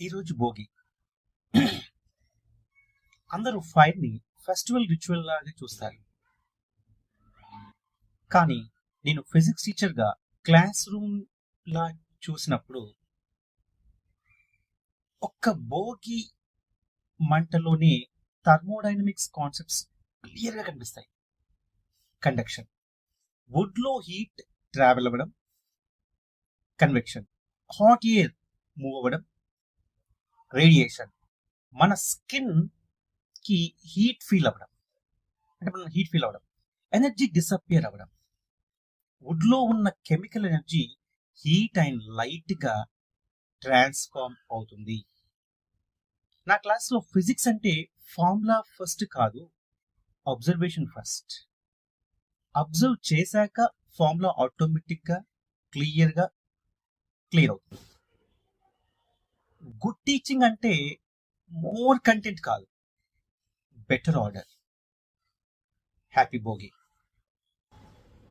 ఈరోజు భోగి. అందరూ ఫైర్ని festival ritual లాగా చూస్తారు. కానీ నేను ఫిజిక్స్ టీచర్గా క్లాస్ రూమ్ లా చూసినప్పుడు ఒక్క భోగి మంటలోనే థర్మోడైనమిక్స్ కాన్సెప్ట్స్ క్లియర్గా కనిపిస్తాయి. కండక్షన్, వుడ్లో హీట్ ట్రావెల్ అవ్వడం, కన్వెక్షన్, హాట్ ఎయిర్ మూవ్ అవ్వడం, రేడియేషన్, మన స్కిన్ కి హీట్ ఫీల్ అవ్వడం, అంటే మనం హీట్ ఫీల్ అవ్వడం, ఎనర్జీ డిసపియర్ అవ్వడం, వుడ్లో ఉన్న కెమికల్ ఎనర్జీ హీట్ అండ్ లైట్గా ట్రాన్స్ఫార్మ్ అవుతుంది. నా క్లాస్లో ఫిజిక్స్ అంటే ఫార్ములా ఫస్ట్ కాదు, అబ్జర్వేషన్ ఫస్ట్. అబ్జర్వ్ చేశాక ఫార్ములా ఆటోమేటిక్గా క్లియర్ అవుతుంది. గుడ్ టీచింగ్ అంటే మోర్ కంటెంట్ కాదు, బెటర్ ఆర్డర్. హ్యాపీ భోగి.